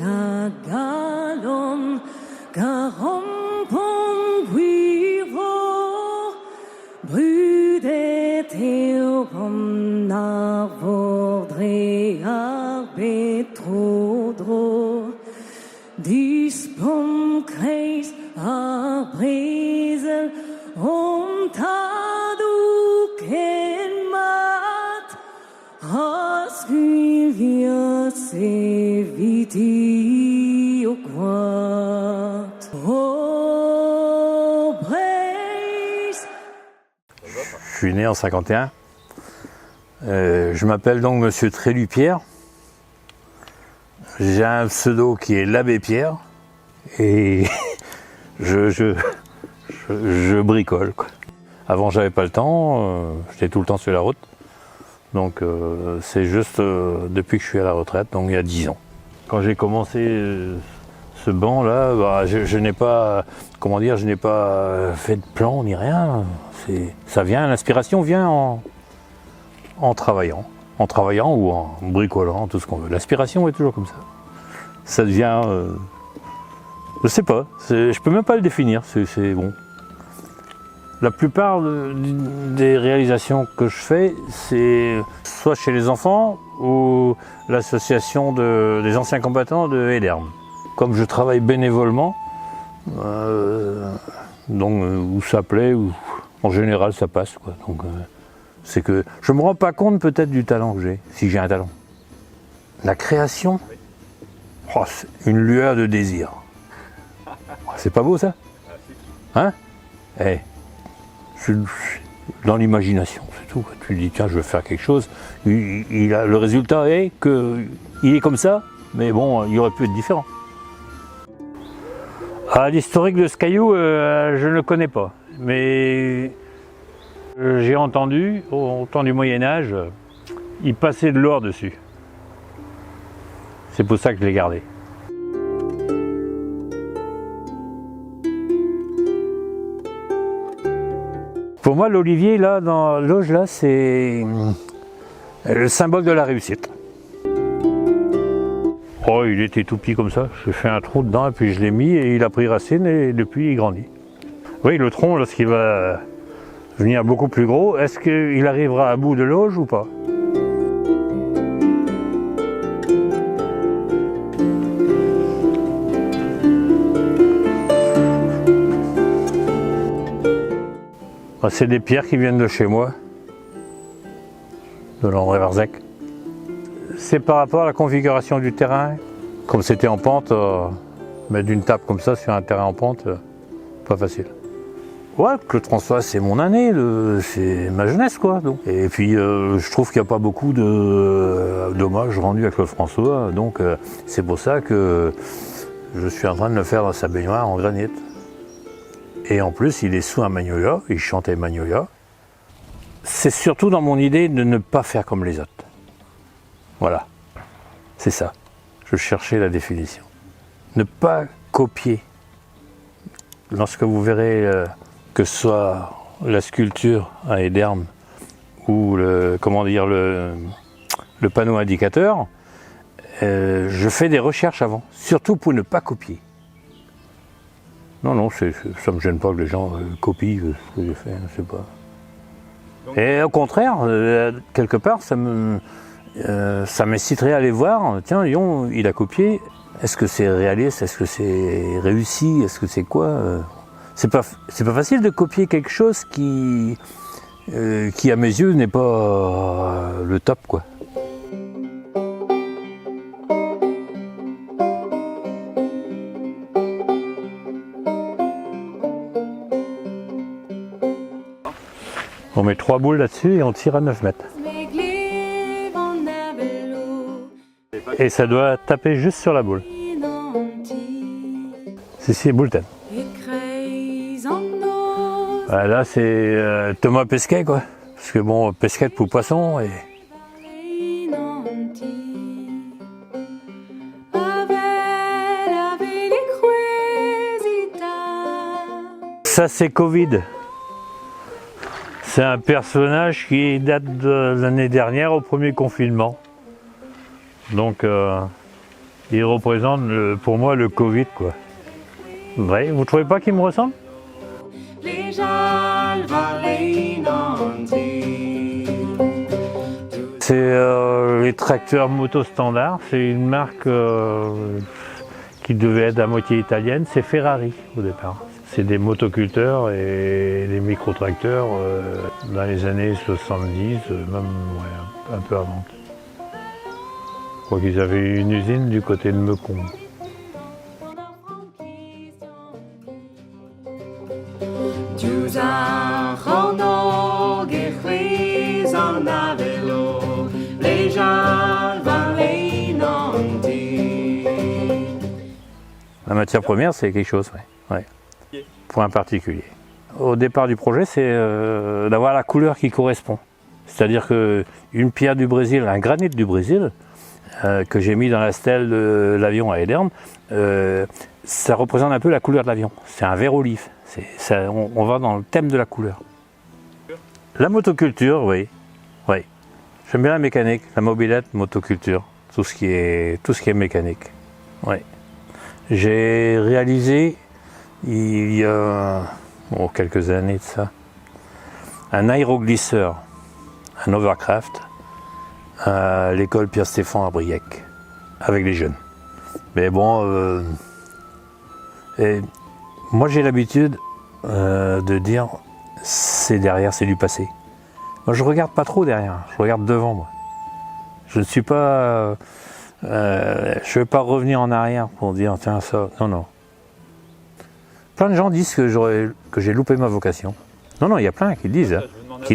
a galon, carompon guiro, brudet eorum narvordre arbetrodro, dispom creis a brezel, tadu ken mat, ascuvia se viti o quat, o praise. Je suis né en 51. Je m'appelle donc Monsieur Trélu-Pierre. J'ai un pseudo qui est l'abbé Pierre et je bricole, quoi. Avant j'avais pas le temps, j'étais tout le temps sur la route. Donc c'est juste depuis que je suis à la retraite, donc il y a 10 ans. Quand j'ai commencé ce banc là, bah, je n'ai pas, comment dire, je n'ai pas fait de plan ni rien. Ça vient, l'inspiration vient en travaillant ou en bricolant, tout ce qu'on veut. L'inspiration est toujours comme ça. Ça devient, je sais pas, je peux même pas le définir. C'est bon. La plupart des réalisations que je fais, c'est soit chez les enfants ou l'association des anciens combattants de Héderme. Comme je travaille bénévolement, donc où ça plaît, ou en général ça passe, quoi. Donc c'est que je me rends pas compte peut-être du talent que j'ai, si j'ai un talent. La création, oh, c'est une lueur de désir. C'est pas beau ça? Hein? Eh. Dans l'imagination, c'est tout. Tu dis tiens, je veux faire quelque chose. Le résultat est qu'il est comme ça, mais bon, il aurait pu être différent. Ah, l'historique de ce caillou, je ne le connais pas, mais j'ai entendu, au temps du Moyen-Âge, il passait de l'or dessus. C'est pour ça que je l'ai gardé. Pour moi, l'olivier, là, dans l'auge, là, c'est le symbole de la réussite. Oh, il était tout petit comme ça. J'ai fait un trou dedans et puis je l'ai mis et il a pris racine et depuis, il grandit. Oui, le tronc, lorsqu'il va venir beaucoup plus gros, est-ce qu'il arrivera à bout de l'auge ou pas? C'est des pierres qui viennent de chez moi, de l'André-Varzec. C'est par rapport à la configuration du terrain. Comme c'était en pente, mettre une table comme ça sur un terrain en pente, pas facile. Ouais, Claude François, c'est mon année, c'est ma jeunesse, quoi. Donc. Et puis, je trouve qu'il n'y a pas beaucoup d'hommages rendus à Claude François, donc c'est pour ça que je suis en train de le faire dans sa baignoire en granit. Et en plus, il est sous un magnolia, il chantait magnolia. C'est surtout dans mon idée de ne pas faire comme les autres. Voilà, c'est ça. Je cherchais la définition. Ne pas copier. Lorsque vous verrez que ce soit la sculpture à Héderme ou le panneau indicateur, je fais des recherches avant, surtout pour ne pas copier. Non, ça ne me gêne pas que les gens copient ce que j'ai fait, je sais pas. Et au contraire, quelque part, ça m'inciterait à aller voir, tiens, Lyon, il a copié, est-ce que c'est réaliste, est-ce que c'est réussi, est-ce que c'est quoi c'est pas facile de copier quelque chose qui à mes yeux, n'est pas le top, quoi. On met 3 boules là-dessus et on tire à 9 mètres. Et ça doit taper juste sur la boule. C'est Boulten. Là c'est Thomas Pesquet, quoi. Parce que bon, Pesquet pour poisson et... Ça c'est Covid. C'est un personnage qui date de l'année dernière au premier confinement. Donc Il représente pour moi le Covid, quoi. Ouais, vous trouvez pas qu'il me ressemble? C'est les tracteurs moto standard. C'est une marque qui devait être à moitié italienne. C'est Ferrari au départ. C'est des motoculteurs et des micro-tracteurs dans les années 70, même ouais, un peu avant. Je crois qu'ils avaient une usine du côté de Meucon. La matière première, c'est quelque chose, ouais. Ouais. Pour un particulier. Au départ du projet, c'est d'avoir la couleur qui correspond. C'est-à-dire qu'une pierre du Brésil, un granit du Brésil, que j'ai mis dans la stèle de l'avion à Edern, ça représente un peu la couleur de l'avion. C'est un vert olive. On va dans le thème de la couleur. La motoculture, oui. Oui. J'aime bien la mécanique, la mobilette, motoculture, tout ce qui est mécanique. Oui. J'ai réalisé il y a quelques années de ça un aéroglisseur, un overcraft à l'école Pierre-Stéphane à Briec avec les jeunes. Mais bon, moi j'ai l'habitude de dire c'est derrière, c'est du passé. Moi je regarde pas trop derrière, je regarde devant moi. Je ne suis pas, je ne vais pas revenir en arrière pour dire tiens ça, non non. Plein de gens disent que j'ai loupé ma vocation. Non non, il y a plein qui le disent. Hein.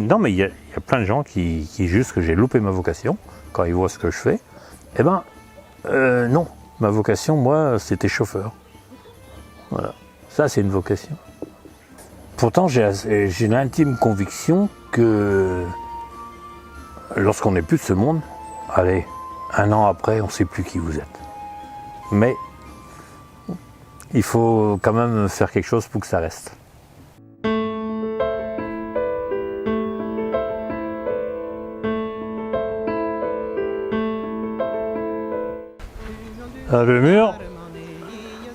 Non mais il y a plein de gens qui jugent que j'ai loupé ma vocation quand ils voient ce que je fais. Eh ben non, ma vocation moi c'était chauffeur. Voilà, ça c'est une vocation. Pourtant, j'ai l'intime conviction que lorsqu'on n'est plus de ce monde, allez, un an après, on ne sait plus qui vous êtes. Mais il faut quand même faire quelque chose pour que ça reste. Le mur,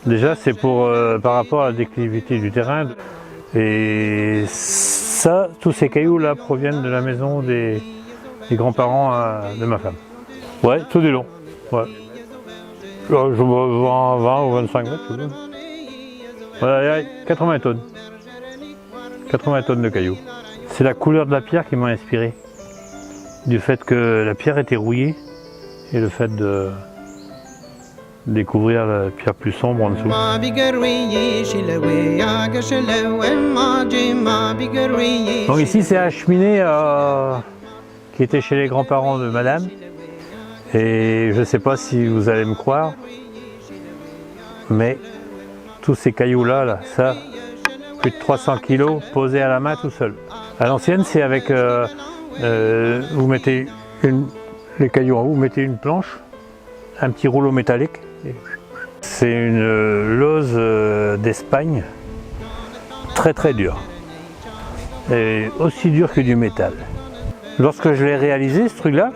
déjà c'est par rapport à la déclivité du terrain. Et ça, tous ces cailloux là proviennent de la maison des grands-parents de ma femme. Ouais, tout du long. Ouais. Je vois 20 ou 25 mètres. Tout ouais, 80 tonnes. 80 tonnes de cailloux. C'est la couleur de la pierre qui m'a inspiré. Du fait que la pierre était rouillée et le fait de découvrir la pierre plus sombre en dessous. Donc ici c'est la cheminée qui était chez les grands-parents de madame. Et je ne sais pas si vous allez me croire, mais tous ces cailloux là, ça, plus de 300 kg posés à la main tout seul. À l'ancienne c'est avec, vous mettez les cailloux en haut, vous mettez une planche, un petit rouleau métallique. C'est une lose d'Espagne, très très dure, et aussi dure que du métal. Lorsque je l'ai réalisé ce truc là,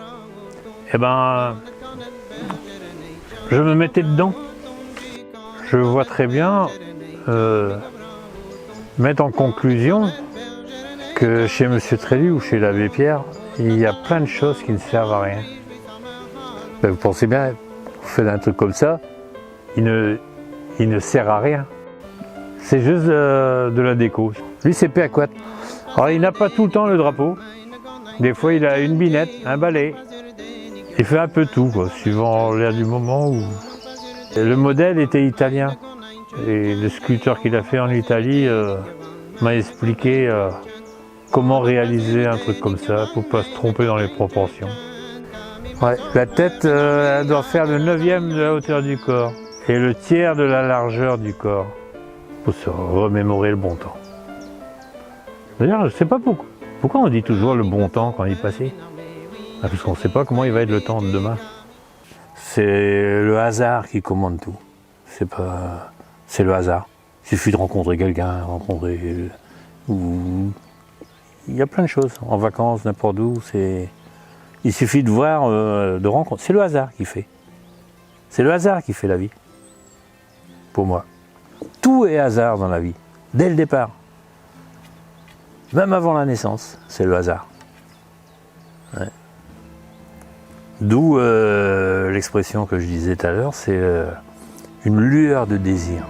eh ben, je me mettais dedans. Je vois très bien mettre en conclusion que chez Monsieur Trélu ou chez l'abbé Pierre, il y a plein de choses qui ne servent à rien. Ben, vous pensez bien, vous faites un truc comme ça, il ne sert à rien. C'est juste de la déco. Lui c'est Péaquat. Alors il n'a pas tout le temps le drapeau. Des fois il a une binette, un balai. Il fait un peu tout, quoi, suivant l'air du moment. Le modèle était italien. Et le sculpteur qu'il a fait en Italie m'a expliqué comment réaliser un truc comme ça pour ne pas se tromper dans les proportions. Ouais, la tête elle doit faire le 9e de la hauteur du corps et le tiers de la largeur du corps pour se remémorer le bon temps. D'ailleurs, je ne sais pas pourquoi on dit toujours le bon temps quand il est passé. Parce qu'on ne sait pas comment il va être le temps de demain. C'est le hasard qui commande tout. C'est le hasard. Il suffit de rencontrer quelqu'un, il y a plein de choses. En vacances, n'importe où, il suffit de voir, de rencontrer. C'est le hasard qui fait. C'est le hasard qui fait la vie. Pour moi. Tout est hasard dans la vie. Dès le départ. Même avant la naissance, c'est le hasard. Ouais. D'où l'expression que je disais tout à l'heure, c'est une lueur de désir.